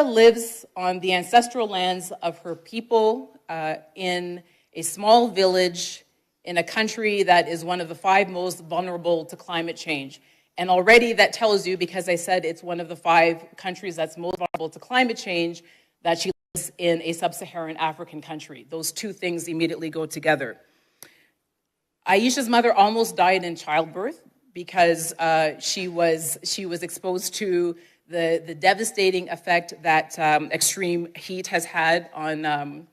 lives on the ancestral lands of her people in a small village in a country that is one of the 5 most vulnerable to climate change. And already that tells you, because I said it's one of the 5 countries that's most vulnerable to climate change, that she lives in a sub-Saharan African country. Those 2 things immediately go together. Aisha's mother almost died in childbirth because she was exposed to the devastating effect that extreme heat has had on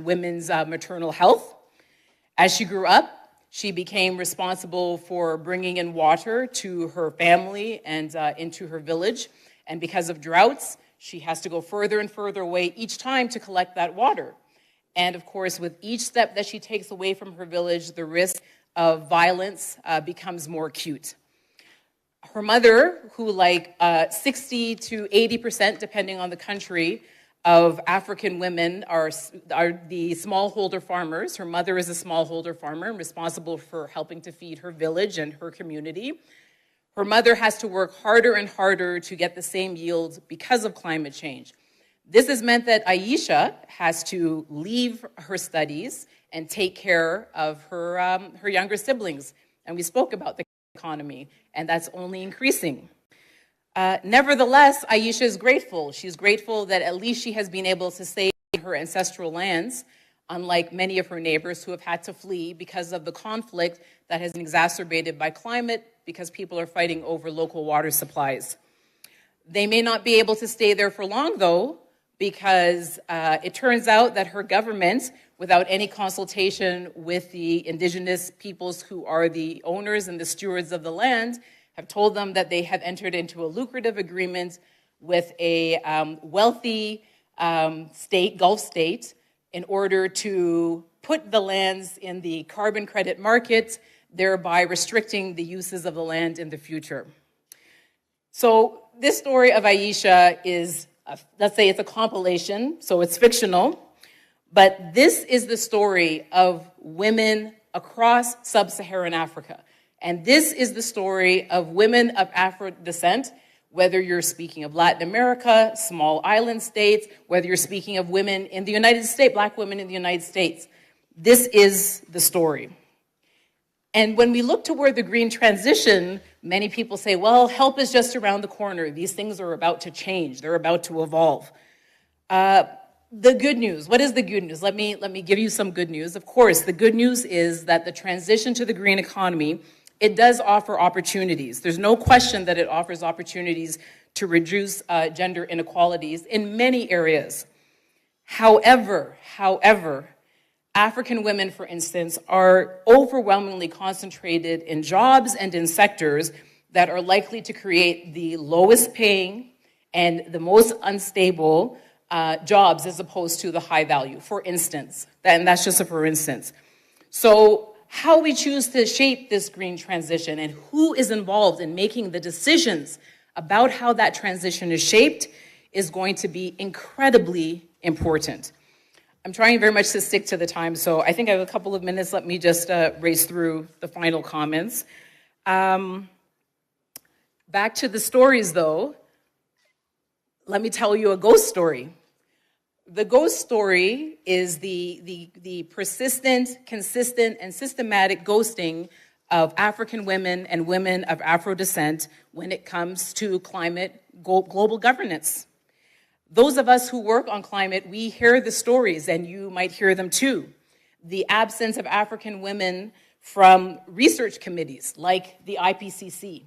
women's maternal health. As she grew up, she became responsible for bringing in water to her family and into her village. And because of droughts, she has to go further and further away each time to collect that water. And of course, with each step that she takes away from her village, the risk of violence becomes more acute. Her mother, who like 60 to 80%, depending on the country, of African women are the smallholder farmers. Her mother is a smallholder farmer and responsible for helping to feed her village and her community. Her mother has to work harder and harder to get the same yield because of climate change. This has meant that Aisha has to leave her studies and take care of her younger siblings. And we spoke about the economy, and that's only increasing. Nevertheless, Aisha is grateful. She's grateful that at least she has been able to save her ancestral lands, unlike many of her neighbors who have had to flee because of the conflict that has been exacerbated by climate, because people are fighting over local water supplies. They may not be able to stay there for long, though, because it turns out that her government, without any consultation with the indigenous peoples who are the owners and the stewards of the land, have told them that they have entered into a lucrative agreement with a wealthy Gulf state, in order to put the lands in the carbon credit market, thereby restricting the uses of the land in the future. So this story of Aisha is, let's say it's a compilation, so it's fictional, but this is the story of women across sub-Saharan Africa. And this is the story of women of Afro descent, whether you're speaking of Latin America, small island states, whether you're speaking of women in the United States, Black women in the United States. This is the story. And when we look toward the green transition, many people say, well, help is just around the corner. These things are about to change. They're about to evolve. The good news, what is the good news? Let me give you some good news. Of course, the good news is that the transition to the green economy, it does offer opportunities. There's no question that it offers opportunities to reduce gender inequalities in many areas. However, African women, for instance, are overwhelmingly concentrated in jobs and in sectors that are likely to create the lowest paying and the most unstable jobs, as opposed to the high value, for instance. And that's just a for instance. So how we choose to shape this green transition and who is involved in making the decisions about how that transition is shaped is going to be incredibly important. I'm trying very much to stick to the time, so I think I have a couple of minutes. Let me just race through the final comments. Back to the stories, though. Let me tell you a ghost story. The ghost story is the persistent, consistent, and systematic ghosting of African women and women of Afro descent when it comes to climate global governance. Those of us who work on climate, we hear the stories, and you might hear them too. The absence of African women from research committees like the IPCC,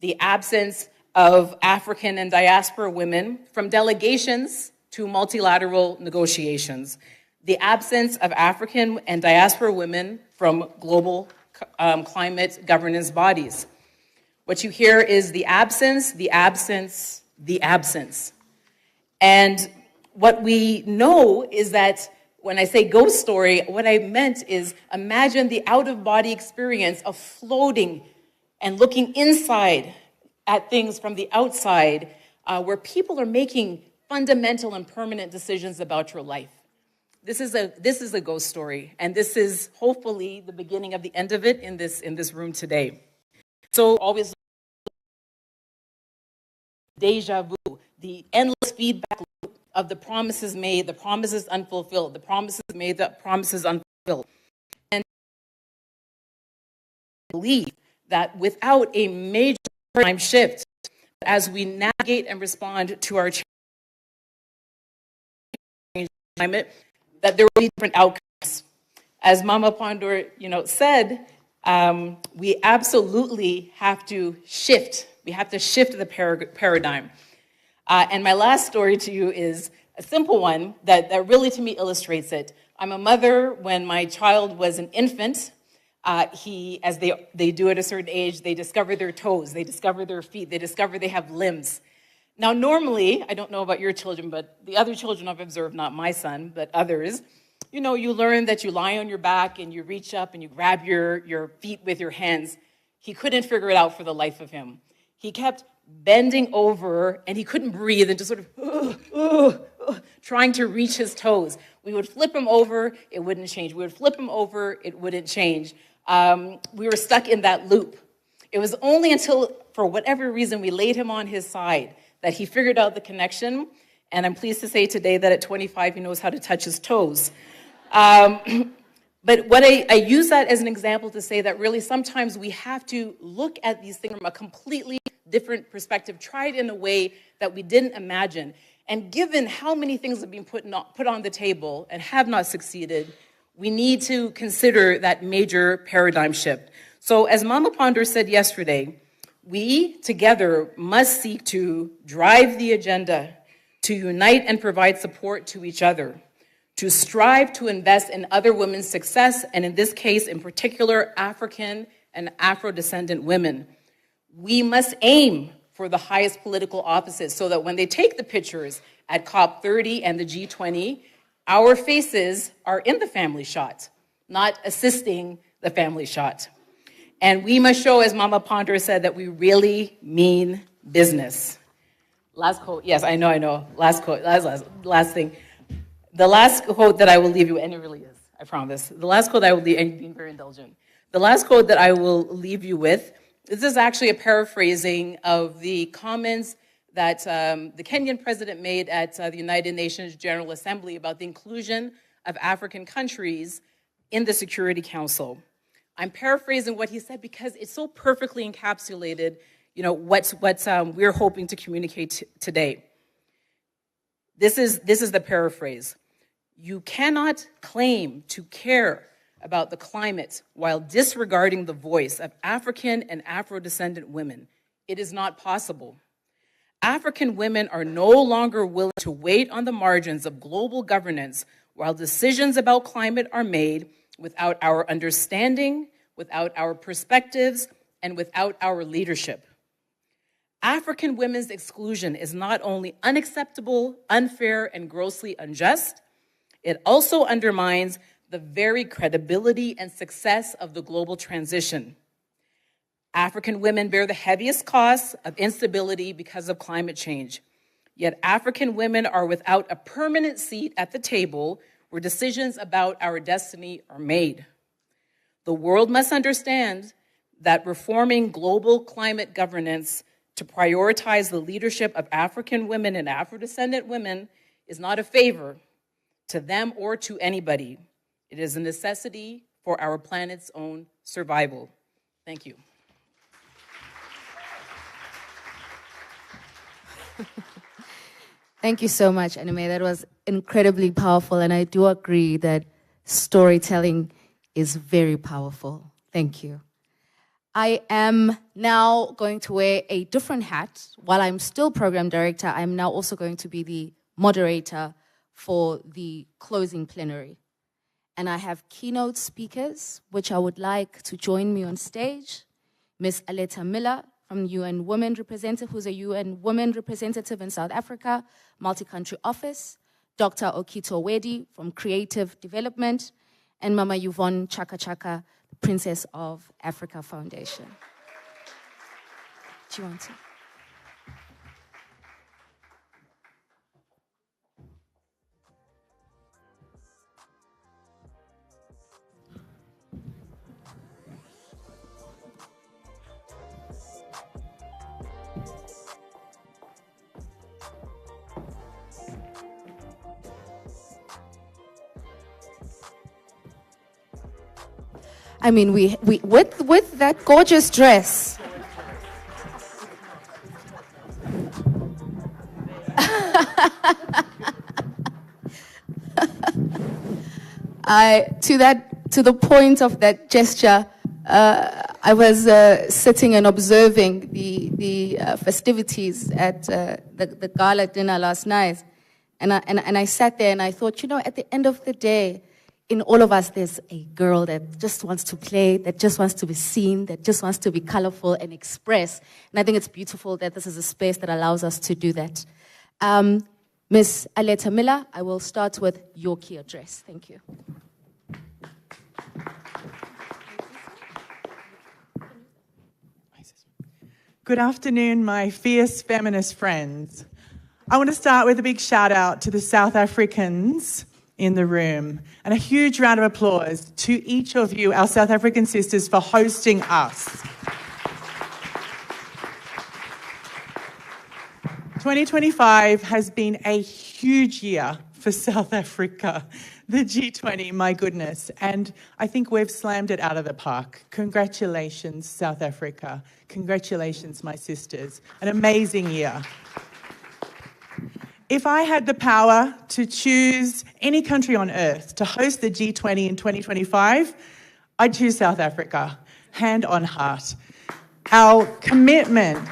the absence of African and diaspora women from delegations to multilateral negotiations, the absence of African and diaspora women from global climate governance bodies. What you hear is the absence, the absence, the absence. And what we know is that when I say ghost story, what I meant is imagine the out-of-body experience of floating and looking inside at things from the outside, where people are making fundamental and permanent decisions about your life. This is a ghost story, and this is hopefully the beginning of the end of it in this room today. So always deja vu, the endless feedback loop. of the promises made, the promises unfulfilled, the promises made, the promises unfulfilled. And I believe that without a major paradigm shift, as we navigate and respond to our changing climate, that there will be different outcomes. As Mama Pandor, said, we absolutely have to shift. We have to shift the paradigm. And my last story to you is a simple one that really, to me, illustrates it. I'm a mother. When my child was an infant, as they do at a certain age, they discover their toes, they discover their feet, they discover they have limbs. Now, normally, I don't know about your children, but the other children I've observed, not my son, but others, you learn that you lie on your back and you reach up and you grab your feet with your hands. He couldn't figure it out for the life of him. He kept bending over and he couldn't breathe and just sort of trying to reach his toes. We would flip him over, it wouldn't change. We would flip him over, it wouldn't change. We were stuck in that loop. It was only until, for whatever reason, we laid him on his side that he figured out the connection. And I'm pleased to say today that at 25, he knows how to touch his toes. But what I use that as an example to say that really sometimes we have to look at these things from a completely different perspective, try it in a way that we didn't imagine. And given how many things have been put on the table and have not succeeded, we need to consider that major paradigm shift. So as Mama Pandor said yesterday, we together must seek to drive the agenda, to unite and provide support to each other, to strive to invest in other women's success, and in this case, in particular, African and Afro-descendant women. We must aim for the highest political offices so that when they take the pictures at COP30 and the G20, our faces are in the family shot, not assisting the family shot. And we must show, as Mama Pandor said, that we really mean business. Last quote, yes, I know. Last quote, last thing. The last quote that I will leave you, and it really is, I promise. The last quote I will leave, and you're being very indulgent. The last quote that I will leave you with, this is actually a paraphrasing of the comments that the Kenyan president made at the United Nations General Assembly about the inclusion of African countries in the Security Council. I'm paraphrasing what he said because it's so perfectly encapsulated, what we're hoping to communicate today. This is the paraphrase. You cannot claim to care about the climate while disregarding the voice of African and Afro-descendant women. It is not possible. African women are no longer willing to wait on the margins of global governance while decisions about climate are made without our understanding, without our perspectives, and without our leadership. African women's exclusion is not only unacceptable, unfair, and grossly unjust, it also undermines the very credibility and success of the global transition. African women bear the heaviest costs of instability because of climate change. Yet African women are without a permanent seat at the table where decisions about our destiny are made. The world must understand that reforming global climate governance to prioritize the leadership of African women and Afro-descendant women is not a favor to them or to anybody. It is a necessity for our planet's own survival. Thank you. Thank you so much, Anime. That was incredibly powerful, and I do agree that storytelling is very powerful. Thank you. I am now going to wear a different hat. While I'm still program director, I'm now also going to be the moderator for the closing plenary. And I have keynote speakers, which I would like to join me on stage. Ms. Aleta Miller from UN Women Representative, who's a UN Women Representative in South Africa, Multi-Country Office. Dr. Okito Wedi from Creative Development, and Mama Yvonne Chaka Chaka, Princess of Africa Foundation. Do you want to? I mean, we with that gorgeous dress. To the point of that gesture, I was sitting and observing the festivities at the gala dinner last night, and I sat there and I thought, you know, at the end of the day, in all of us, there's a girl that just wants to play, that just wants to be seen, that just wants to be colorful and express. And I think it's beautiful that this is a space that allows us to do that. Ms. Aleta Miller, I will start with your key address. Thank you. Good afternoon, my fierce feminist friends. I want to start with a big shout out to the South Africans in the room and a huge round of applause to each of you, our South African sisters, for hosting us. 2025 has been a huge year for South Africa. The G20, my goodness. And I think we've slammed it out of the park. Congratulations, South Africa. Congratulations, my sisters. An amazing year. If I had the power to choose any country on earth to host the G20 in 2025, I'd choose South Africa, hand on heart. Our commitment,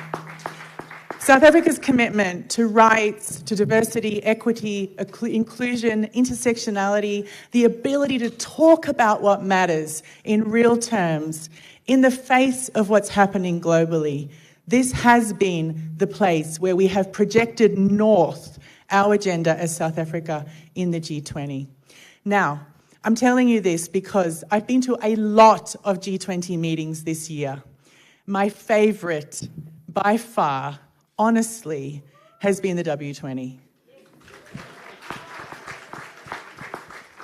South Africa's commitment to rights, to diversity, equity, inclusion, intersectionality, the ability to talk about what matters in real terms, in the face of what's happening globally. This has been the place where we have projected north our agenda as South Africa in the G20. Now, I'm telling you this because I've been to a lot of G20 meetings this year. My favourite, by far, honestly, has been the W20.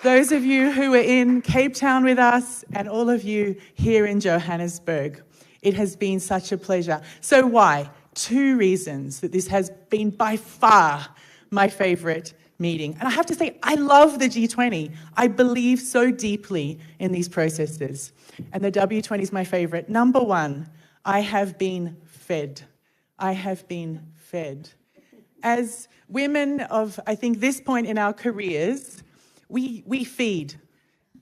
Those of you who were in Cape Town with us and all of you here in Johannesburg, it has been such a pleasure. So why? 2 reasons that this has been by far my favourite meeting. And I have to say, I love the G20. I believe so deeply in these processes. And the W20 is my favourite. Number 1, I have been fed. I have been fed. As women of, I think, this point in our careers, we feed.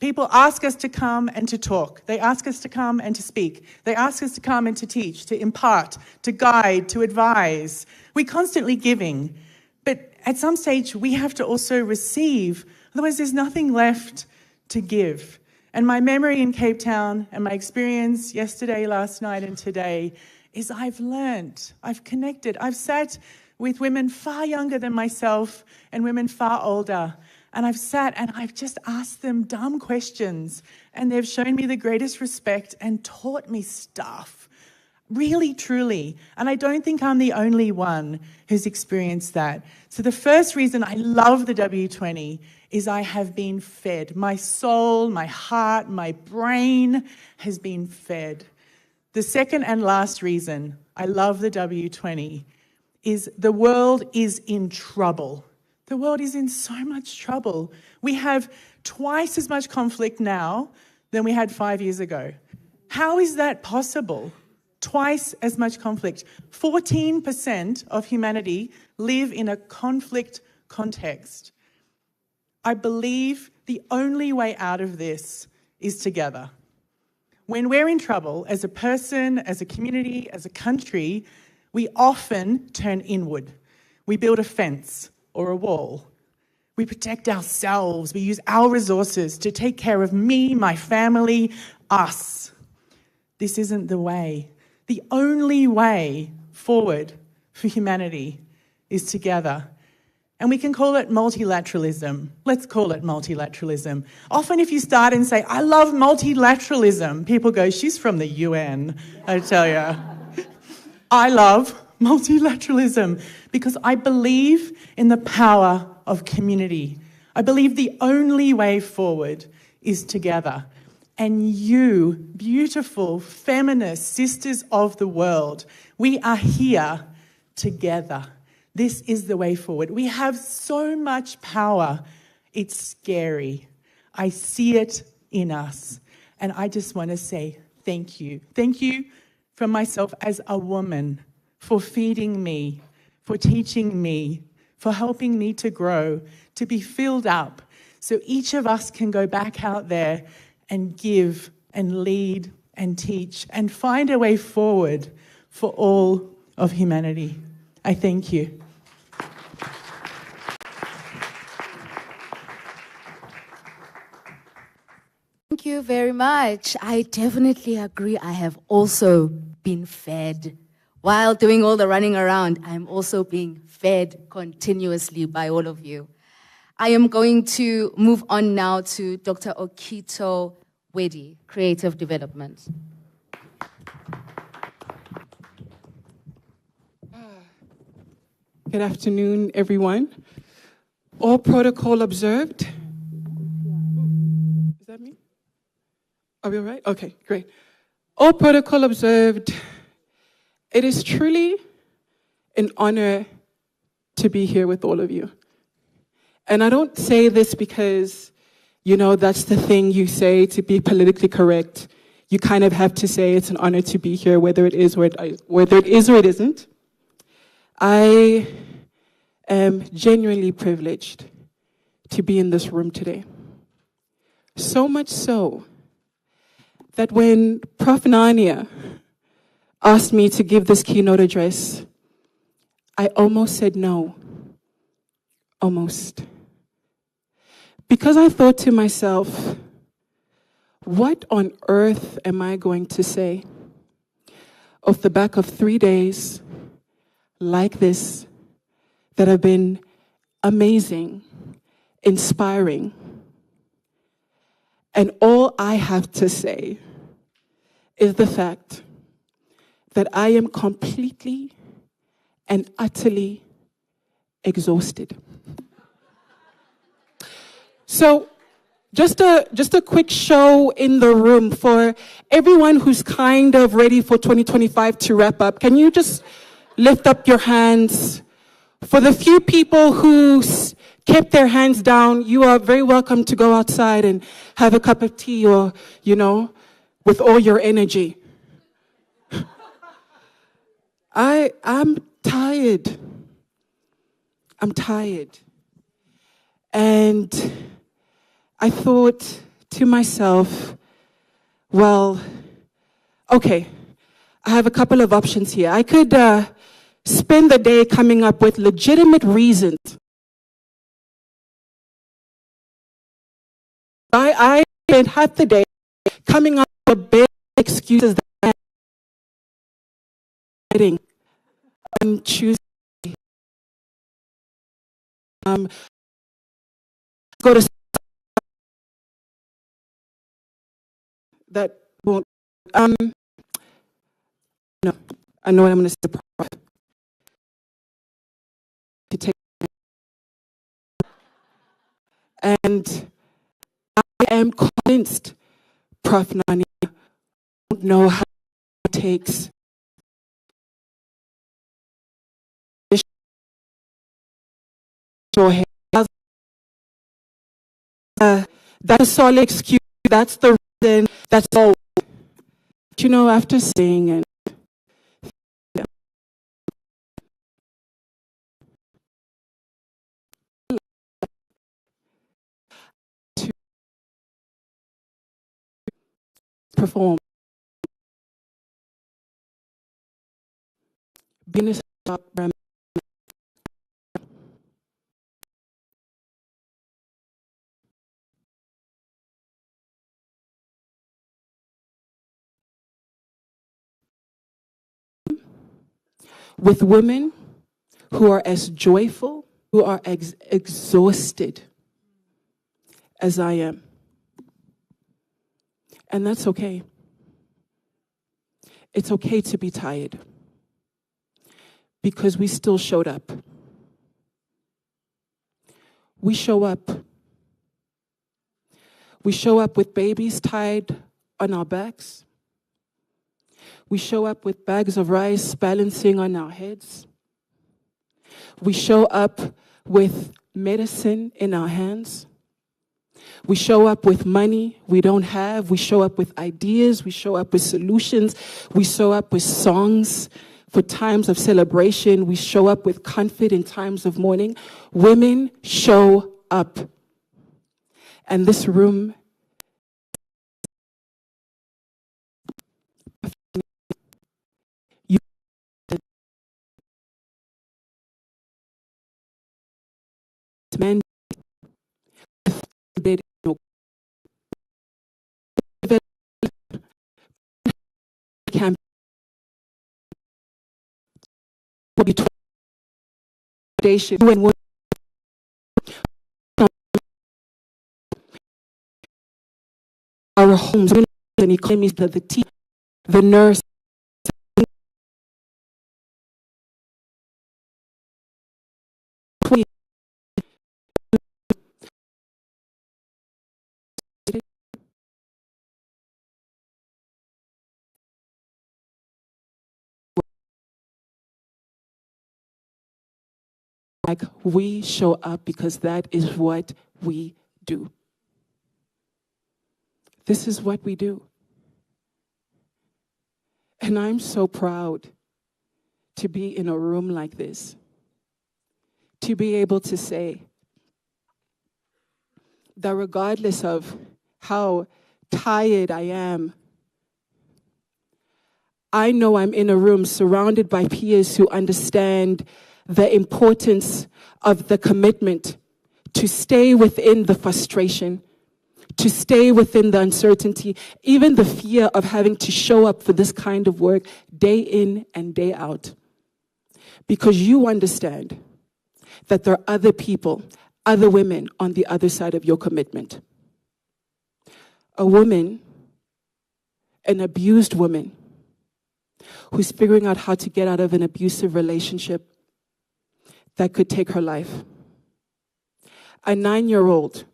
People ask us to come and to talk. They ask us to come and to speak. They ask us to come and to teach, to impart, to guide, to advise. We're constantly giving. But at some stage, we have to also receive. Otherwise, there's nothing left to give. And my memory in Cape Town and my experience yesterday, last night, and today is I've learnt, I've connected, I've sat with women far younger than myself and women far older. And I've sat and I've just asked them dumb questions and they've shown me the greatest respect and taught me stuff. Really, truly. And I don't think I'm the only one who's experienced that. So the first reason I love the W20 is I have been fed. My soul, my heart, my brain has been fed. The second and last reason I love the W20 is the world is in trouble. The world is in so much trouble. We have twice as much conflict now than we had 5 years ago. How is that possible? Twice as much conflict. 14% of humanity live in a conflict context. I believe the only way out of this is together. When we're in trouble, as a person, as a community, as a country, we often turn inward. We build a fence or a wall. We protect ourselves. We use our resources to take care of me, my family, us. This isn't the way. The only way forward for humanity is together. And we can call it multilateralism. Let's call it multilateralism. Often if you start and say, I love multilateralism, people go, she's from the UN, I tell you. I love multilateralism because I believe in the power of community. I believe the only way forward is together. And you, beautiful feminist sisters of the world, we are here together. This is the way forward. We have so much power. It's scary. I see it in us. And I just want to say thank you. Thank you from myself as a woman for feeding me, for teaching me, for helping me to grow, to be filled up, so each of us can go back out there and give and lead and teach and find a way forward for all of humanity. I thank you. Thank you very much. I definitely agree. I have also been fed. While doing all the running around, I'm also being fed continuously by all of you. I am going to move on now to Dr. Okito Wedi, Creative Development. Good afternoon, everyone. All protocol observed. Is that me? Are we all right? Okay, great. All protocol observed. It is truly an honor to be here with all of you. And I don't say this because, that's the thing you say to be politically correct. You kind of have to say it's an honor to be here, whether it is or it isn't. I am genuinely privileged to be in this room today. So much so that when Prof. Nania asked me to give this keynote address, I almost said no. Almost. Because I thought to myself, what on earth am I going to say off the back of 3 days like this that have been amazing, inspiring, and all I have to say is the fact that I am completely and utterly exhausted. So, just a quick show in the room for everyone who's kind of ready for 2025 to wrap up. Can you just lift up your hands? For the few people who kept their hands down, you are very welcome to go outside and have a cup of tea or, with all your energy. I'm tired. I'm tired. And I thought to myself, well, okay, I have a couple of options here. I could spend the day coming up with legitimate reasons. I spent half the day coming up with big excuses that I'm getting on Tuesday. Go to that won't. No, I know what I'm going to say. To take, and I am convinced, Prof. Nani, don't know how it takes. That's a solid excuse. That's the reason. That's all. After saying and to perform, being a stop with women who are as joyful, who are exhausted as I am. And that's okay. It's okay to be tired because we still showed up. We show up. We show up with babies tied on our backs. We show up with bags of rice balancing on our heads. We show up with medicine in our hands. We show up with money we don't have. We show up with ideas. We show up with solutions. We show up with songs for times of celebration. We show up with comfort in times of mourning. Women show up. And this room, you men did camp when our homes and economies, the teacher, the nurse, like we show up because that is what we do. This is what we do. And I'm so proud to be in a room like this, to be able to say that regardless of how tired I am, I know I'm in a room surrounded by peers who understand the importance of the commitment to stay within the frustration, to stay within the uncertainty, even the fear of having to show up for this kind of work day in and day out. Because you understand that there are other people, other women on the other side of your commitment. A woman, an abused woman, who's figuring out how to get out of an abusive relationship that could take her life. A 9-year-old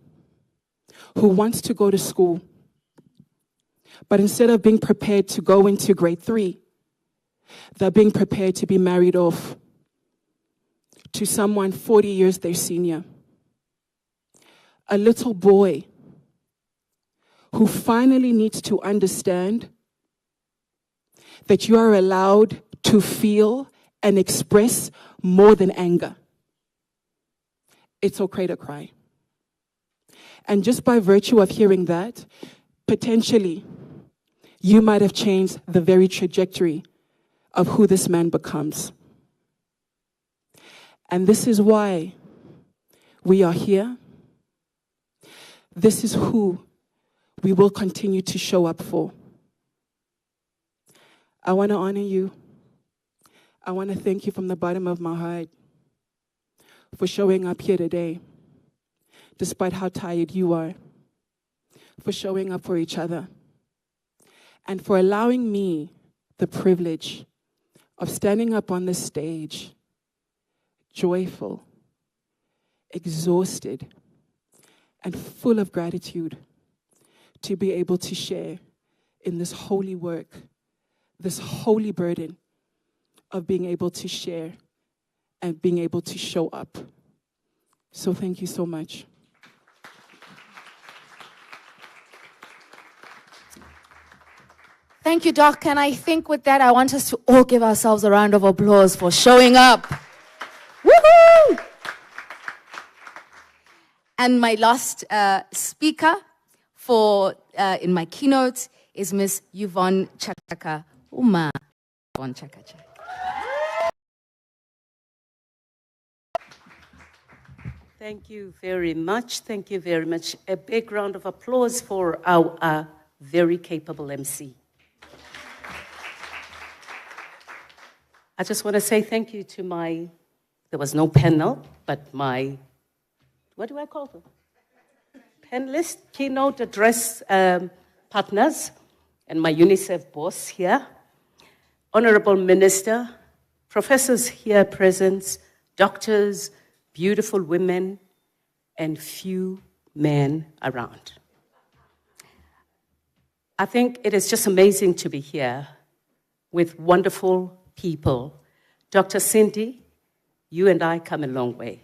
who wants to go to school, but instead of being prepared to go into grade 3, they're being prepared to be married off to someone 40 years their senior. A little boy who finally needs to understand that you are allowed to feel and express more than anger. It's okay to cry. And just by virtue of hearing that, potentially, you might have changed the very trajectory of who this man becomes. And this is why we are here. This is who we will continue to show up for. I want to honor you. I want to thank you from the bottom of my heart for showing up here today, despite how tired you are, for showing up for each other, and for allowing me the privilege of standing up on this stage, joyful, exhausted, and full of gratitude to be able to share in this holy work, this holy burden of being able to share and being able to show up. So thank you so much. Thank you, Doc. And I think with that, I want us to all give ourselves a round of applause for showing up. Woohoo! And my last speaker for in my keynote is Miss Yvonne Chakachaka. Uma. Yvonne Chakachaka. Thank you very much. Thank you very much. A big round of applause for our very capable MC. I just want to say thank you to there was no panel, but what do I call them? Panelist, keynote address partners, and my UNICEF boss here, Honorable Minister, professors here present, doctors, beautiful women, and few men around. I think it is just amazing to be here with wonderful people. Dr. Cindy, you and I come a long way.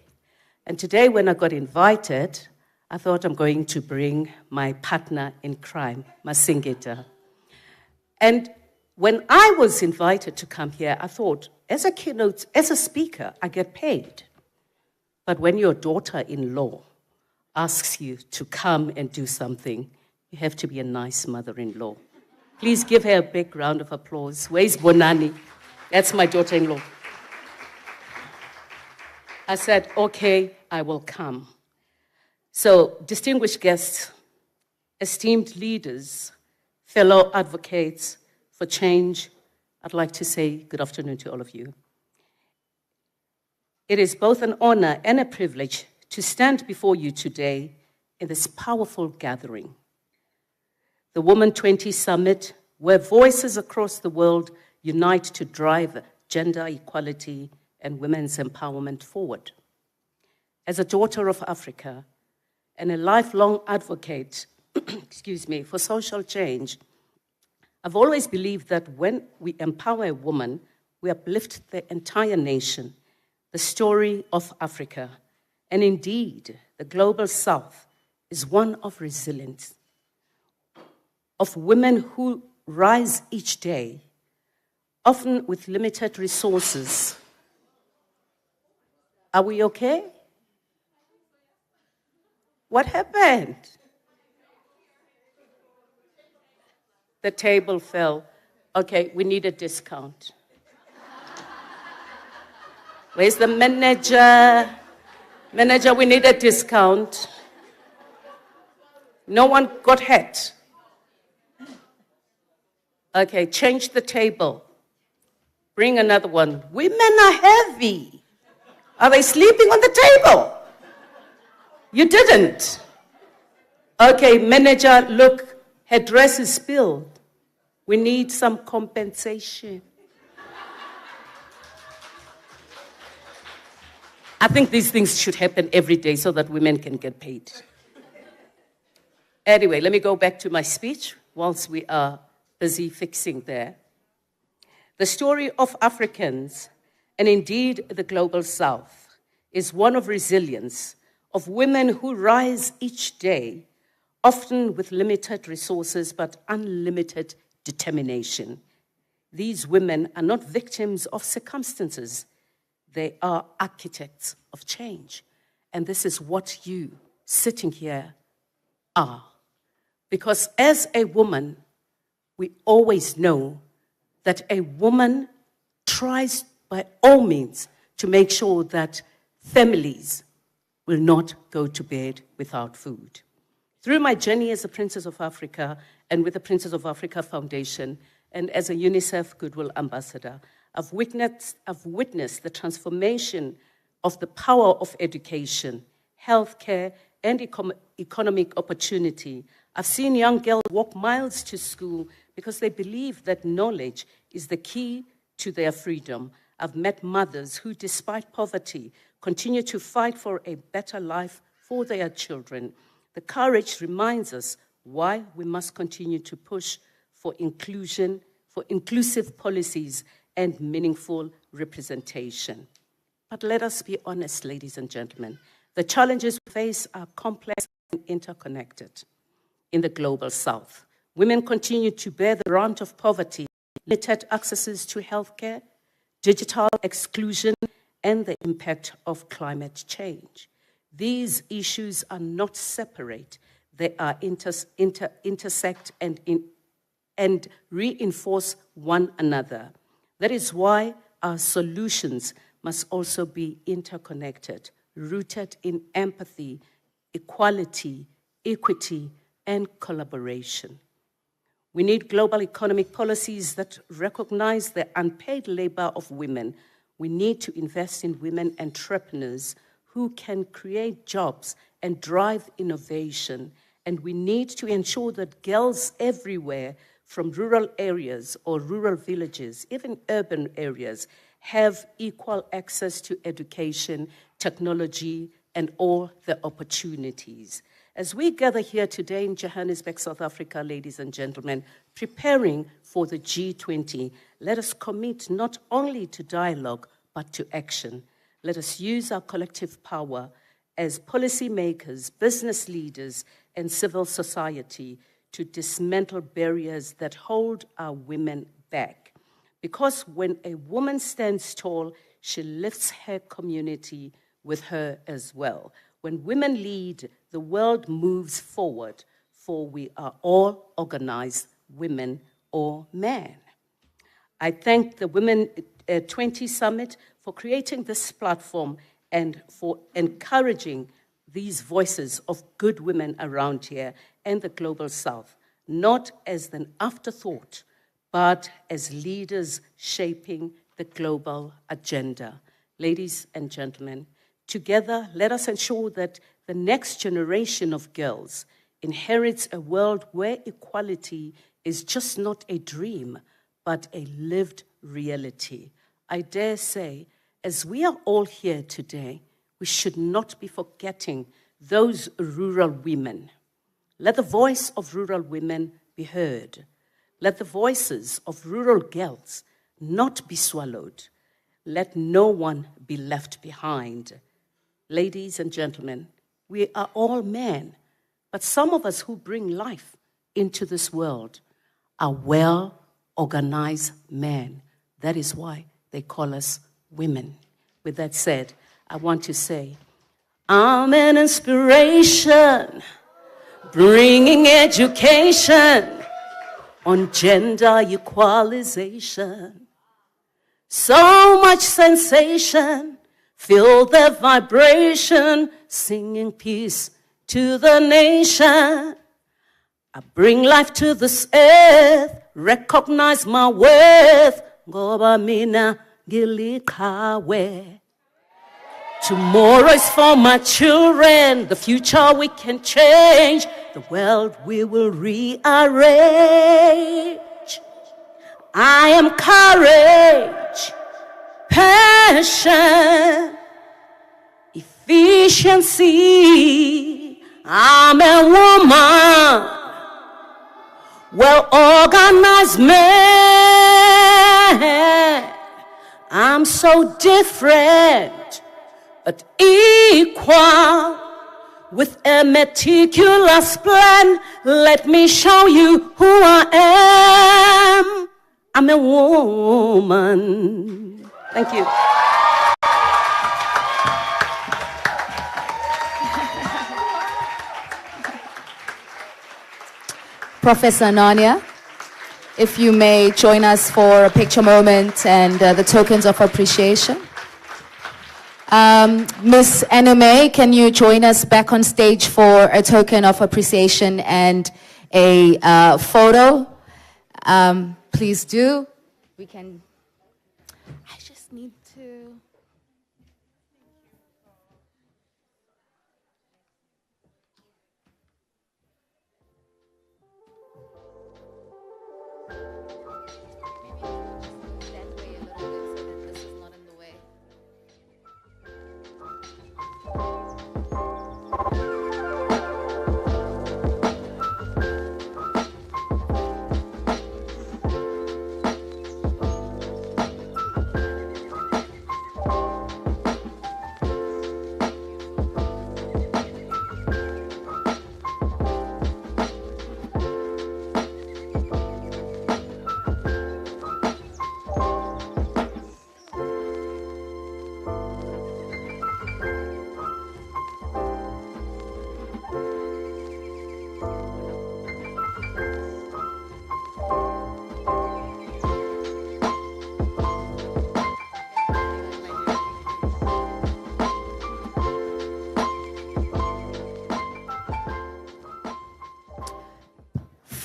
And today when I got invited, I thought I'm going to bring my partner in crime, Masingita. And when I was invited to come here, I thought, as a keynote, as a speaker, I get paid. But when your daughter-in-law asks you to come and do something, you have to be a nice mother-in-law. Please give her a big round of applause. Where's Bonani? That's my daughter-in-law. I said, okay, I will come. So, distinguished guests, esteemed leaders, fellow advocates for change, I'd like to say good afternoon to all of you. It is both an honor and a privilege to stand before you today in this powerful gathering. The W20 Summit, where voices across the world unite to drive gender equality and women's empowerment forward. As a daughter of Africa and a lifelong advocate, for social change, I've always believed that when we empower a woman, we uplift the entire nation, the story of Africa, and indeed, the global South is one of resilience, of women who rise each day, often with limited resources. Are we okay? What happened? The table fell. Okay, we need a discount. Where's the manager? Manager, we need a discount. No one got hurt. Okay, change the table. Bring another one. Women are heavy. Are they sleeping on the table? You didn't. Okay, manager, look, her dress is spilled. We need some compensation. I think these things should happen every day so that women can get paid. Anyway, let me go back to my speech whilst we are busy fixing there. The story of Africans, and indeed the global South, is one of resilience, of women who rise each day, often with limited resources but unlimited determination. These women are not victims of circumstances. They are architects of change. And this is what you, sitting here, are. Because as a woman, we always know that a woman tries by all means to make sure that families will not go to bed without food. Through my journey as a Princess of Africa and with the Princess of Africa Foundation and as a UNICEF Goodwill Ambassador, I've witnessed the transformation of the power of education, healthcare, and economic opportunity. I've seen young girls walk miles to school because they believe that knowledge is the key to their freedom. I've met mothers who, despite poverty, continue to fight for a better life for their children. The courage reminds us why we must continue to push for inclusion, for inclusive policies, and meaningful representation. But let us be honest, ladies and gentlemen. The challenges we face are complex and interconnected. In the global South, women continue to bear the brunt of poverty, limited accesses to healthcare, digital exclusion, and the impact of climate change. These issues are not separate. They are intersect and reinforce one another. That is why our solutions must also be interconnected, rooted in empathy, equality, equity, and collaboration. We need global economic policies that recognize the unpaid labor of women. We need to invest in women entrepreneurs who can create jobs and drive innovation. And we need to ensure that girls everywhere, from rural areas or rural villages, even urban areas, have equal access to education, technology, and all the opportunities. As we gather here today in Johannesburg, South Africa, ladies and gentlemen, preparing for the G20, let us commit not only to dialogue, but to action. Let us use our collective power as policymakers, business leaders, and civil society to dismantle barriers that hold our women back. Because when a woman stands tall, she lifts her community with her as well. When women lead, the world moves forward, for we are all organized, women or men. I thank the Women 20 Summit for creating this platform and for encouraging these voices of good women around here and the Global South, not as an afterthought, but as leaders shaping the global agenda. Ladies and gentlemen, together, let us ensure that the next generation of girls inherits a world where equality is just not a dream, but a lived reality. I dare say, as we are all here today, we should not be forgetting those rural women. Let the voice of rural women be heard. Let the voices of rural girls not be swallowed. Let no one be left behind. Ladies and gentlemen, we are all men, but some of us who bring life into this world are well-organized men. That is why they call us women. With that said, I want to say, I'm an inspiration, bringing education on gender equalization. So much sensation, feel the vibration, singing peace to the nation. I bring life to this earth, recognize my worth. Ngoba mina ngiliqhawe. Tomorrow is for my children. The future we can change. The world we will rearrange. I am courage, passion, efficiency. I'm a woman, well-organized man. I'm so different, but equal, with a meticulous plan. Let me show you who I am. I'm a woman. Thank you. Professor Nanya, if you may join us for a picture moment and the tokens of appreciation. Miss Anime, can you join us back on stage for a token of appreciation and a photo? Please do. We can. I just need to.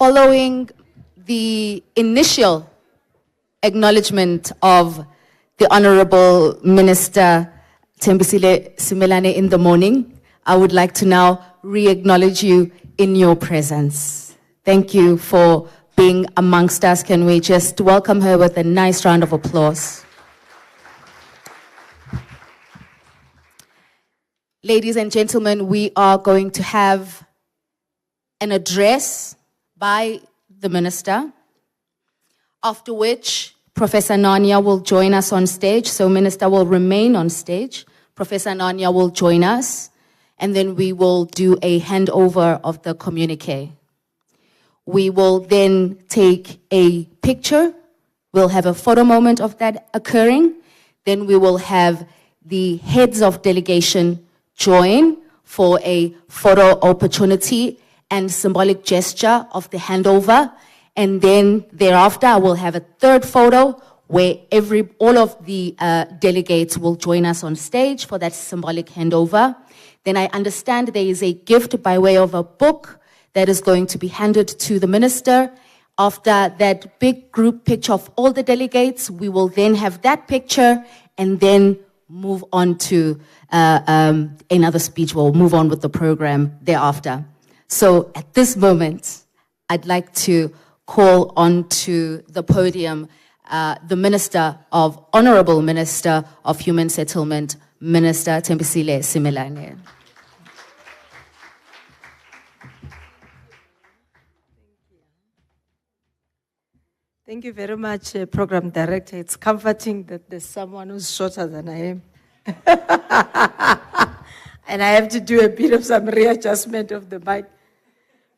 Following the initial acknowledgement of the Honorable Minister Thembisile Simelane in the morning, I would like to now re-acknowledge you in your presence. Thank you for being amongst us. Can we just welcome her with a nice round of applause? Ladies and gentlemen, we are going to have an address by the minister, after which Professor Nanya will join us on stage. So Minister will remain on stage. Professor Nanya will join us. and then we will do a handover of the communique. We will then take a picture. We'll have a photo moment of that occurring. Then we will have the heads of delegation join for a photo opportunity and symbolic gesture of the handover. And then thereafter, I will have a third photo where all of the delegates will join us on stage for that symbolic handover. Then I understand there is a gift by way of a book that is going to be handed to the minister. After that big group picture of all the delegates, we will then have that picture and then move on to another speech. We'll move on with the program thereafter. So at this moment, I'd like to call on to the podium the Honorable Minister of Human Settlement, Minister Thembisile Simelane. Thank you very much, Program Director. It's comforting that there's someone who's shorter than I am. And I have to do a bit of some readjustment of the mic.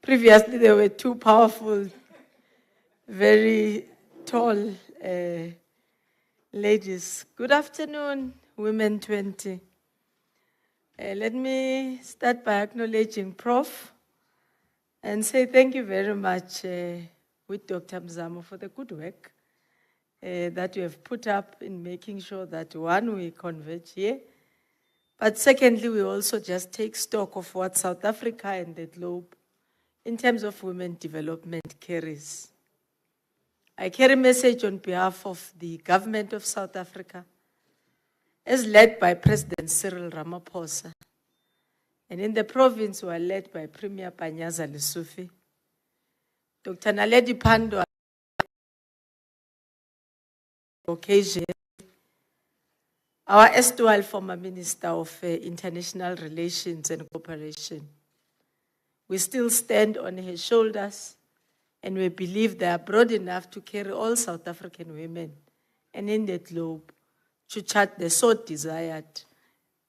Previously, there were two powerful, very tall ladies. Good afternoon, Women 20. Let me start by acknowledging Prof. and say thank you very much with Dr. Mzamo for the good work that you have put up in making sure that, one, we converge here, but secondly, we also just take stock of what South Africa and the globe in terms of women development carries. I carry a message on behalf of the government of South Africa, as led by President Cyril Ramaphosa. And in the province, we are led by Premier Panyaza Lesufi. Dr. Naledi Pandor, occasion, our erstwhile former Minister of International Relations and Cooperation. We still stand on her shoulders, and we believe they are broad enough to carry all South African women and in the globe to chart the so desired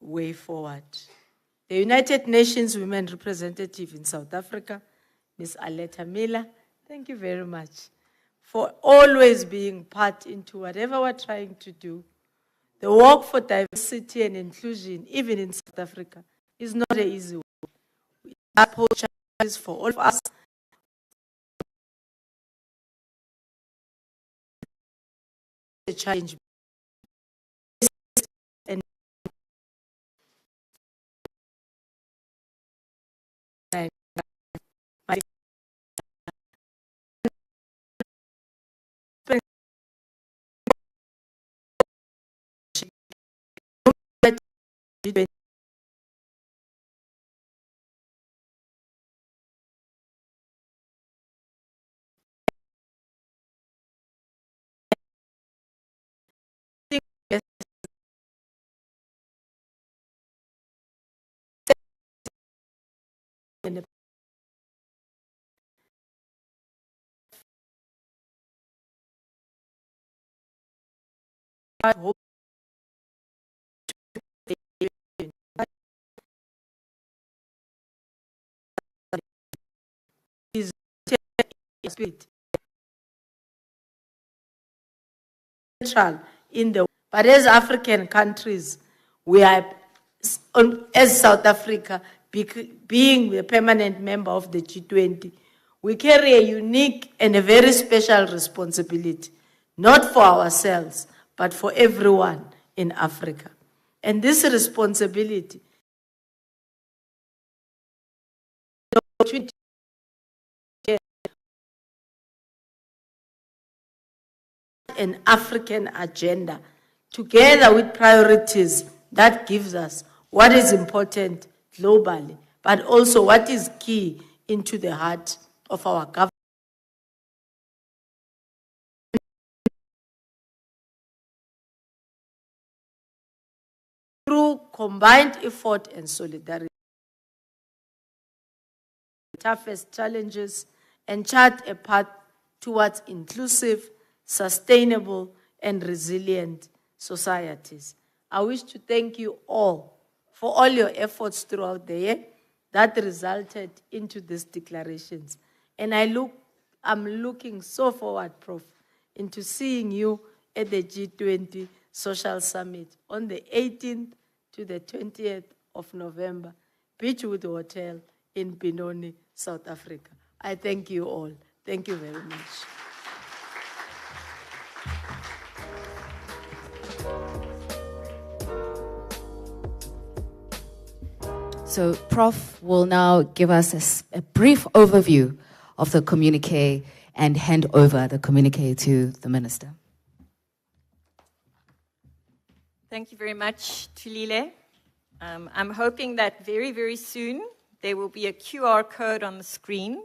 way forward. The United Nations Women Representative in South Africa, Ms. Aletta Miller, thank you very much for always being part into whatever we're trying to do. The work for diversity and inclusion, even in South Africa, is not an easy work. We uphold challenges for all of us. The challenge and I hope is spirit central in the, but as African countries, we are, as South Africa, being a permanent member of the G20, we carry a unique and a very special responsibility, not for ourselves, but for everyone in Africa. And this responsibility, an African agenda, together with priorities that gives us what is important globally, but also what is key into the heart of our government. Through combined effort and solidarity, the toughest challenges, and chart a path towards inclusive, sustainable, and resilient societies. I wish to thank you all for all your efforts throughout the year that resulted into these declarations. And I'm looking so forward, Prof, into seeing you at the G20 Social Summit on the 18th to the 20th of November, Beechwood Hotel in Benoni, South Africa. I thank you all. Thank you very much. So Prof will now give us a brief overview of the communique and hand over the communique to the Minister. Thank you very much, Tulile. I'm hoping that very, very soon there will be a QR code on the screen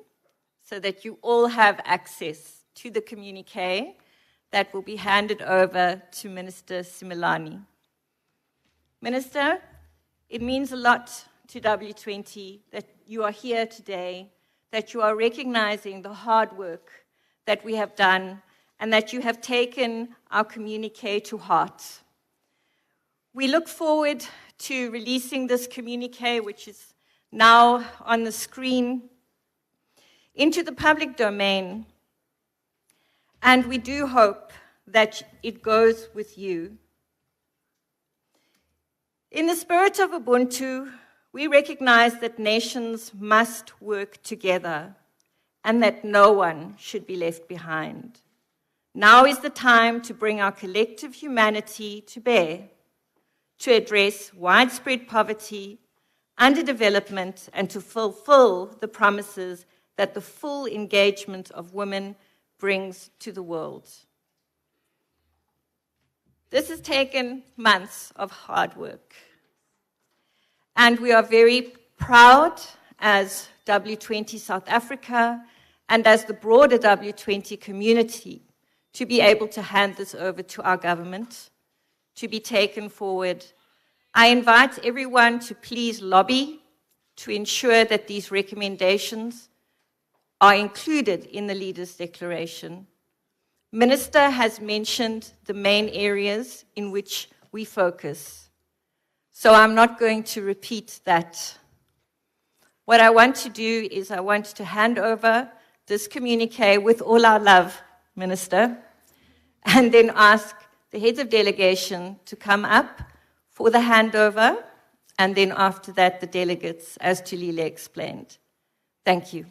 so that you all have access to the communique that will be handed over to Minister Similani. Minister, it means a lot to W20 that you are here today, that you are recognizing the hard work that we have done, and that you have taken our communique to heart. We look forward to releasing this communique, which is now on the screen, into the public domain, and we do hope that it goes with you. In the spirit of Ubuntu, we recognize that nations must work together and that no one should be left behind. Now is the time to bring our collective humanity to bear, to address widespread poverty, underdevelopment, and to fulfill the promises that the full engagement of women brings to the world. This has taken months of hard work. And we are very proud as W20 South Africa and as the broader W20 community to be able to hand this over to our government, to be taken forward. I invite everyone to please lobby to ensure that these recommendations are included in the Leaders' Declaration. Minister has mentioned the main areas in which we focus. So I'm not going to repeat that. What I want to do is I want to hand over this communique with all our love, Minister, and then ask the heads of delegation to come up for the handover, and then after that, the delegates, as Tulile explained. Thank you.